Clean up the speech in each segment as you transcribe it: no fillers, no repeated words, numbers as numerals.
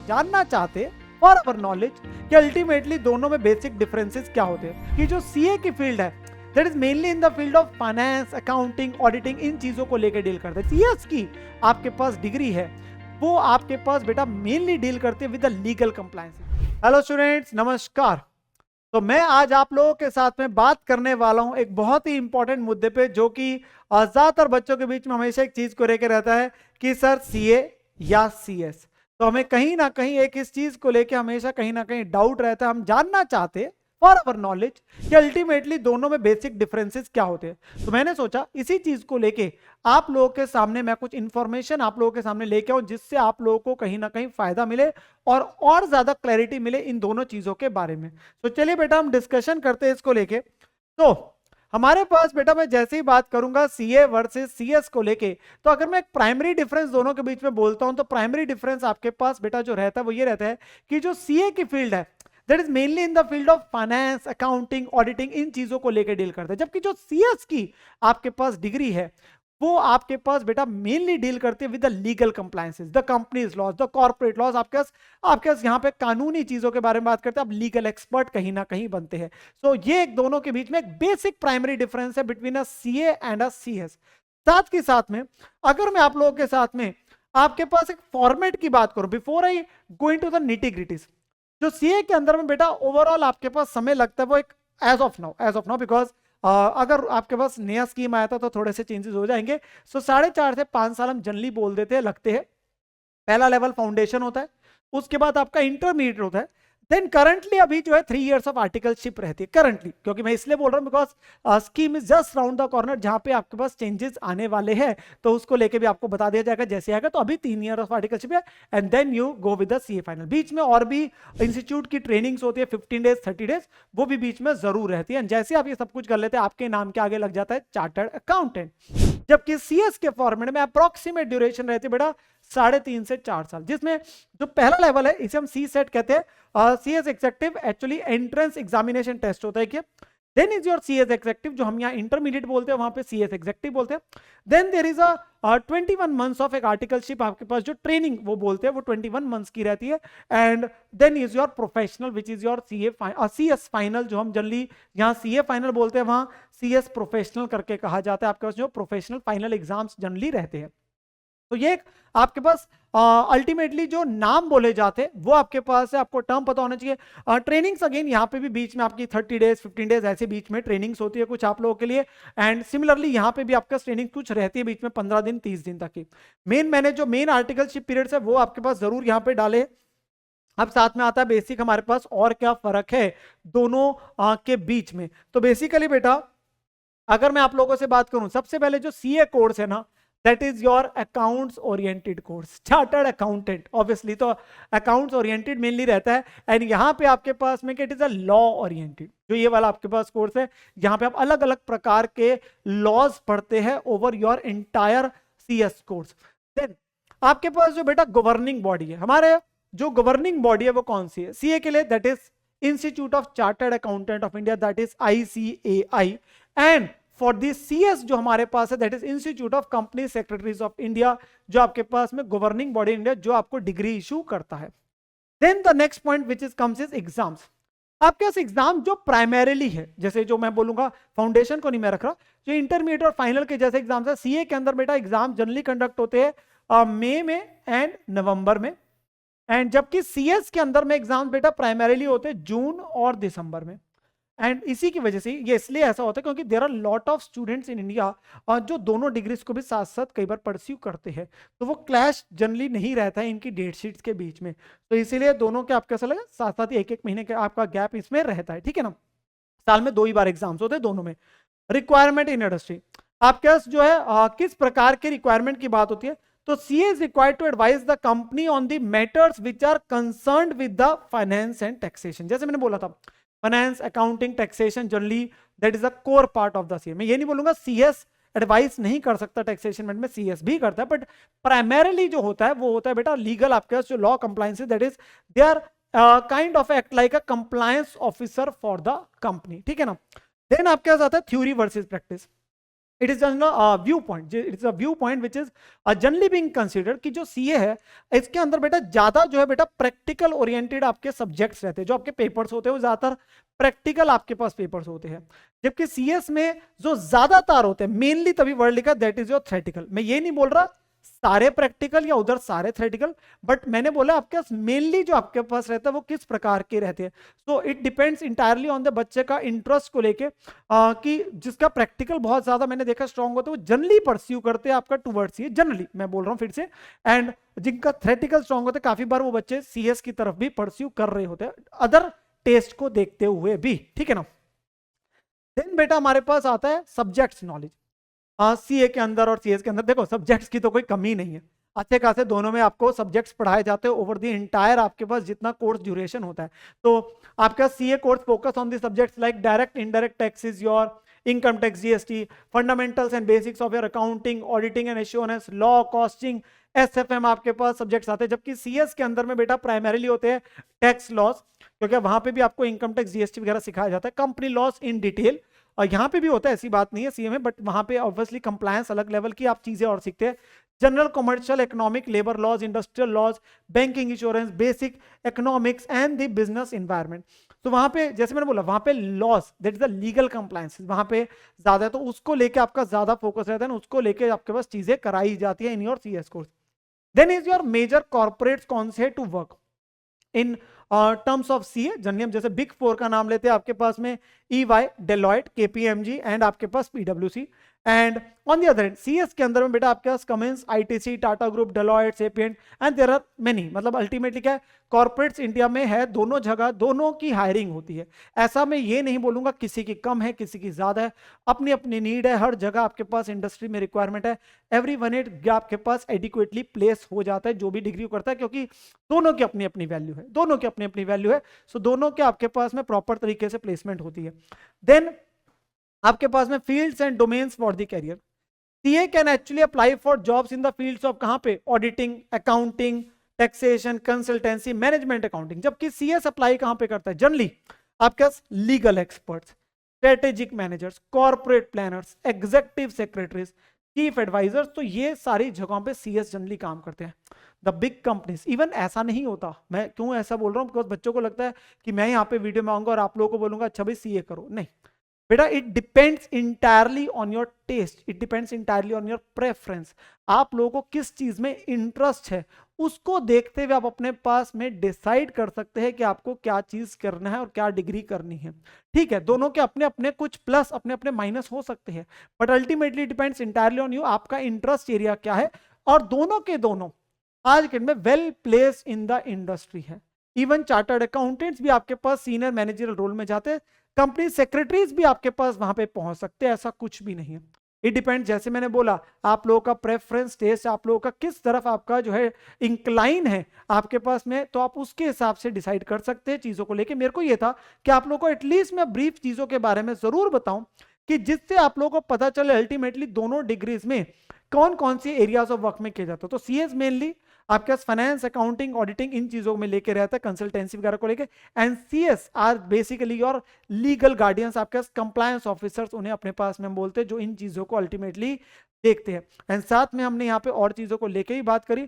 जानना चाहते for our knowledge कि अल्टीमेटली दोनों में बेसिक डिफरेंसेस क्या होते हैं। कि जो सीए की फील्ड है that is mainly in the field of finance, accounting, auditing, इन चीजों को लेकर डील करते हैं। सीएस की आपके पास डिग्री है वो आपके पास बेटा मेनली डील करते हैं with the legal compliance. Hello students, नमस्कार। तो मैं आज आप लोगों के साथ में बात करने वाला हूं एक बहुत ही इंपॉर्टेंट मुद्दे पे, जो कि ज्यादातर बच्चों के बीच में हमेशा एक चीज को लेकर रहता है कि सर सीए या सीएस। तो हमें कहीं ना कहीं एक इस चीज को लेकर हमेशा कहीं ना कहीं डाउट रहता है। हम जानना चाहते हैं फॉर अवर नॉलेज कि अल्टीमेटली दोनों में बेसिक डिफरेंसेस क्या होते हैं। तो मैंने सोचा इसी चीज को लेके आप लोगों के सामने मैं कुछ इंफॉर्मेशन आप लोगों के सामने लेके आऊं, जिससे आप लोगों को कहीं ना कहीं फायदा मिले और ज्यादा क्लैरिटी मिले इन दोनों चीजों के बारे में। तो चलिए बेटा हम डिस्कशन करते हैं इसको लेके। तो हमारे पास बेटा मैं जैसे ही बात करूंगा सीए वर्सेस सीएस को लेके, तो अगर मैं एक प्राइमरी डिफरेंस दोनों के बीच में बोलता हूं तो प्राइमरी डिफरेंस आपके पास बेटा जो रहता है वो ये रहता है कि जो सीए की फील्ड है that is mainly in the field of finance, accounting, auditing, इन चीजों को लेकर डील करते हैं। जबकि जो सीएस की आपके पास डिग्री है वो आपके पास बेटा मेनली डील करते हैं with the legal compliances, the companies laws, the corporate laws. आपके पास यहाँ पे कानूनी चीजों के बारे में बात करते हैं, आप लीगल एक्सपर्ट कहीं ना कहीं बनते हैं। सो ये एक दोनों के बीच में एक बेसिक प्राइमरी डिफरेंस है between a CA and a CS. साथ के साथ में अगर मैं आप लोगों के साथ में आपके पास एक फॉर्मेट की बात करूं before I going to the nitty gritties, जो सीए के अंदर में बेटा ओवरऑल आपके पास समय लगता है वो एक एज ऑफ नाउ बिकॉज अगर आपके पास नया स्कीम आया था तो थोड़े से चेंजेस हो जाएंगे। सो 4.5 से 5 साल हम जनरली बोल देते हैं, लगते हैं। पहला लेवल फाउंडेशन होता है, उसके बाद आपका इंटरमीडिएट होता है, देन करंटली अभी जो है 3 इयर्स ऑफ आर्टिकलशिप रहती है करंटली। क्योंकि मैं इसलिए बोल रहा हूं because scheme is just round the corner, जहां पे आपके पास चेंजेस आने वाले हैं तो उसको लेके भी आपको बता दिया जाएगा जैसे आएगा। तो अभी 3 ईयर ऑफ आर्टिकलशिप है and then you go with the CA final. बीच में और भी इंस्टीट्यूट की ट्रेनिंग्स होती है 15 डेज 30 डेज, वो भी बीच में जरूर रहती है। जैसे आप ये सब कुछ कर लेते हैं आपके नाम के आगे लग जाता है चार्टर्ड अकाउंटेंट। जबकि सीएस के फॉर्मेट में अप्रोक्सीमेट ड्यूरेशन रहती है बेटा 3.5 से 4 साल, जिसमें जो पहला लेवल है इसे हम सी सेट कहते हैं। CS executive actually entrance examination test होता है कि then is your CS executive, जो हम यहाँ इंटरमीडिएट बोलते हैं वहां पे सीएस एग्जेक्टिव बोलते हैं। Then there is a 21 months of एक आर्टिकलशिप आपके पास जो ट्रेनिंग वो बोलते हैं वो 21 मंथ्स की रहती है। And then is your professional which is your CS final, जो हम जनरली यहाँ सीए फाइनल बोलते हैं वहां सीएस प्रोफेशनल करके कहा जाता है। आपके पास जो प्रोफेशनल फाइनल एग्जाम्स जनरली रहते हैं। तो ये आपके पास अल्टीमेटली जो नाम बोले जाते हैं वो आपके पास है, आपको टर्म पता होना चाहिए। ट्रेनिंग्स अगेन यहाँ पे भी बीच में आपकी 30 डेज 15 डेज ऐसे बीच में ट्रेनिंग्स होती है कुछ आप लोगों के लिए। एंड सिमिलरली यहाँ पे भी आपका ट्रेनिंग कुछ रहती है बीच में 15 दिन 30 दिन तक की। मैंने जो मेन आर्टिकलशिप पीरियड्स है वो आपके पास जरूर यहाँ पे डाले। अब साथ में आता है बेसिक हमारे पास और क्या फर्क है दोनों के बीच में। तो बेसिकली बेटा अगर मैं आप लोगों से बात करूं, सबसे पहले जो सीए कोर्स है ना that is your accounts oriented course, chartered accountant obviously. तो अकाउंट्स ओरिएंटेड मेनली रहता है। एंड यहाँ पे आपके पास में it is a law oriented, जो ये वाला आपके पास कोर्स है यहाँ पे आप अलग अलग प्रकार के लॉज पढ़ते हैं over your entire CS course. Then आपके पास जो बेटा गवर्निंग बॉडी है, हमारे जो गवर्निंग बॉडी है वो कौन सी है सीए के लिए, that is institute of chartered accountant of India, that is ICAI। And for the CS जो हमारे पास है that is institute of company secretaries of India, जो आपके पास में गवर्निंग बॉडी इंडिया जो आपको डिग्री इशू करता है। Then the next point which is comes is exams. आपके पास एग्जाम जो प्राइमरीली है, जैसे जो मैं बोलूंगा फाउंडेशन को नहीं मैं रख रहा, जो इंटरमीडिएट और फाइनल के जैसे एग्जाम्स है सीए के अंदर बेटा एग्जाम जनरली कंडक्ट होते हैं मई में एंड नवंबर में। एंड जबकि सीएस के अंदर में एग्जाम बेटा प्राइमरीली होते हैं जून और दिसंबर में। एंड इसी की वजह से ये इसलिए ऐसा होता है क्योंकि there are lot of students in India और जो दोनों डिग्रीज को भी साथ साथ कई बार परस्यू करते हैं, तो वो क्लैश जनरली नहीं रहता है इनकी डेट शीट्स के बीच में। तो इसीलिए दोनों के आपको ऐसा लगा साथ साथ ही एक महीने का आपका गैप इसमें रहता है, ठीक है ना। साल में 2 ही बार एग्जाम्स होते हैं दोनों में। रिक्वायरमेंट इन इंडस्ट्री आपके पास जो है किस प्रकार के रिक्वायरमेंट की बात होती है, तो CA is required to advise the company on the matters which are concerned with the finance and taxation। जैसे मैंने बोला था finance, accounting, taxation generally that is a core part of the CA. मैं ये नहीं बोलूंगा सीएस एडवाइस नहीं कर सकता टैक्सेशन में सीएस भी करता है, बट प्राइमरीली जो होता है वो होता है बेटा लीगल। आपके पास जो law compliance that is they are kind of act like a compliance officer for the company, ठीक है ना। देन आपके पास आता है theory versus practice. It is view point, it is a view point which is generally being considered कि जो CA है इसके अंदर बेटा ज्यादा जो है बेटा प्रैक्टिकल ओरिएंटेड आपके सब्जेक्ट्स रहते हैं, जो आपके पेपर्स होते हैं वो ज्यादातर प्रैक्टिकल आपके पास पेपर्स होते हैं, जबकि सीएस में जो ज्यादातर होते हैं मेनली तभी वर्ड लिखा दैट इज योर थ्योरेटिकल। मैं ये नहीं बोल रहा सारे प्रैक्टिकल या उधर सारे थ्योरेटिकल, बट मैंने बोला आपके पास मेनली जो आपके पास रहता है वो किस प्रकार के रहते हैं। So it depends entirely on the बच्चे का इंटरेस्ट को लेके कि जिसका प्रैक्टिकल बहुत ज्यादा मैंने देखा स्ट्रांग होता है वो जनरली परस्यू करते हैं आपका टुवर्ड्स ये, जनरली मैं बोल रहा हूँ फिर से, एंड जिनका थ्योरेटिकल स्ट्रांग होता है काफी बार वो बच्चे सीएस की तरफ भी परस्यू कर रहे होते हैं अदर टेस्ट को देखते हुए भी, ठीक है ना। देन बेटा हमारे पास आता है सब्जेक्ट्स नॉलेज। सीए के अंदर और सीएस के अंदर देखो सब्जेक्ट्स की तो कोई कमी नहीं है, अच्छे खासे दोनों में आपको सब्जेक्ट्स पढ़ाए जाते हैं ओवर द इंटायर आपके पास जितना कोर्स ड्यूरेशन होता है। तो आपका CA course focus on the subjects like direct indirect taxes, your income tax GST, fundamentals and basics of your accounting, auditing and assurance, law, costing, SFM आपके पास subjects आते हैं। जबकि सीएस के अंदर में बेटा प्राइमरीली होते हैं टैक्स लॉस, क्योंकि वहां पे भी आपको इनकम टैक्स जीएसटी वगैरह सिखाया जाता है, कंपनी लॉस इन डिटेल, और यहाँ पे भी होता है ऐसी बात नहीं है सीए में, बट वहां पे ऑब्वियसली कंप्लायंस अलग लेवल की आप चीजें और सीखते हैं, general commercial economic, labour laws, industrial laws, banking, insurance, basic economics and the business environment. तो वहां पे जैसे मैंने बोला वहां पे laws that is the legal compliance वहां पे ज्यादा है, तो उसको लेके आपका ज्यादा फोकस रहता है, उसको लेके आपके पास चीजें कराई जाती है in your CS course. Then is your major corporates कौन से to work in terms of CA, generally हम जैसे बिग फोर का नाम लेते हैं आपके पास में EY, डेलॉयट, KPMG एंड आपके पास PwC, and on the other end CS के अंदर में बेटा आपके पास Cummins, ITC, Tata group, Deloitte, Sapient and there are many. मतलब अल्टीमेटली क्या है कॉर्पोरेट्स इंडिया में है दोनों जगह, दोनों की हायरिंग होती है। ऐसा मैं ये नहीं बोलूंगा किसी की कम है किसी की ज्यादा है, अपनी अपनी नीड है, हर जगह आपके पास इंडस्ट्री में रिक्वायरमेंट है, एवरीवन इट आपके पास एडिक्वेटली प्लेस हो जाता है जो भी डिग्री करता है, क्योंकि दोनों की अपनी अपनी वैल्यू है, दोनों की अपनी अपनी वैल्यू है। सो दोनों के आपके पास में प्रॉपर तरीके से प्लेसमेंट होती है। देन आपके पास में fields and domains for the career, CA can actually apply for jobs in the fields of कहां पे auditing, accounting, taxation, consultancy, management accounting. जबकि सीएस अप्लाई कहां पे करता है जनरली आपके पास legal experts, strategic managers, corporate planners, executive secretaries, chief advisors, तो ये सारी जगहों पे सीएस जनरली काम करते हैं। द बिग कंपनीज, इवन ऐसा नहीं होता, मैं क्यों ऐसा बोल रहा हूं बिकॉज बच्चों को लगता है कि मैं यहाँ पे वीडियो में आऊंगा और आप लोगों को बोलूंगा अच्छा भाई सीए करो, नहीं बेटा, it depends entirely on your taste, it depends entirely on your preference. आप लोगों को किस चीज में इंटरेस्ट है उसको देखते हुए आप अपने पास में डिसाइड कर सकते हैं कि आपको क्या चीज करना है और क्या डिग्री करनी है, ठीक है। दोनों के अपने अपने कुछ प्लस अपने अपने माइनस हो सकते हैं, but ultimately depends entirely on you, आपका इंटरेस्ट एरिया क्या है, और दोनों के दोनों आज के में well place in the industry है। इवन चार्टर्ड अकाउंटेंट्स भी आपके पास सीनियर मैनेजरियल रोल में जाते हैं, कंपनी सेक्रेटरीज भी आपके पास वहां पे पहुंच सकते हैं, ऐसा कुछ भी नहीं है। इट डिपेंड, जैसे मैंने बोला आप लोगों का प्रेफरेंस टेस्ट, आप लोगों का किस तरफ आपका जो है इंक्लाइन है आपके पास में, तो आप उसके हिसाब से डिसाइड कर सकते हैं चीजों को लेके। मेरे को ये था कि आप लोगों को एटलीस्ट मैं ब्रीफ चीजों के बारे में जरूर बताऊं कि जिससे आप लोगों को पता चले अल्टीमेटली दोनों डिग्रीज में कौन कौन सी एरियाज ऑफ वर्क में किया जाता है। तो सीएस मेनली आपके पास फाइनेंस, अकाउंटिंग, ऑडिटिंग इन चीजों में लेके रहता है, कंसल्टेंसी वगैरह को लेके, and CS are basically your legal guardians, आपके पास कंप्लायंस ऑफिसर्स उन्हें अपने पास में हम बोलते हैं, जो इन चीजों को अल्टीमेटली देखते हैं। एंड साथ में हमने यहाँ पे और चीजों को लेके ही बात करी।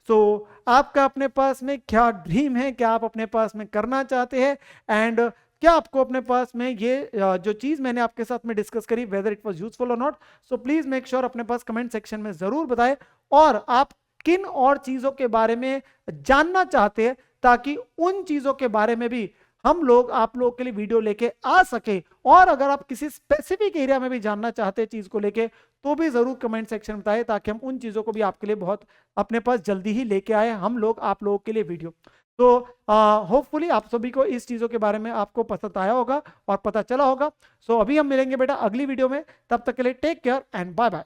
सो आपका अपने पास में क्या ड्रीम है, क्या आप अपने पास में करना चाहते हैं, एंड क्या आपको अपने पास में ये जो चीज मैंने आपके साथ में डिस्कस करी वेदर इट वाज यूजफुल और not. So please make sure अपने पास कमेंट सेक्शन में जरूर बताएं, और आप किन और चीजों के बारे में जानना चाहते हैं, ताकि उन चीजों के बारे में भी हम लोग आप लोगों के लिए वीडियो लेके आ सके। और अगर आप किसी स्पेसिफिक एरिया में भी जानना चाहते हैं चीज को लेके, तो भी जरूर कमेंट सेक्शन में बताएं, ताकि हम उन चीजों को भी आपके लिए बहुत अपने पास जल्दी ही लेके आए हम लोग आप लोगों के लिए वीडियो। तो होपफुली आप सभी को इस चीजों के बारे में आपको पसंद आया होगा और पता चला होगा। सो अभी हम मिलेंगे बेटा अगली वीडियो में, तब तक के लिए take care and bye bye.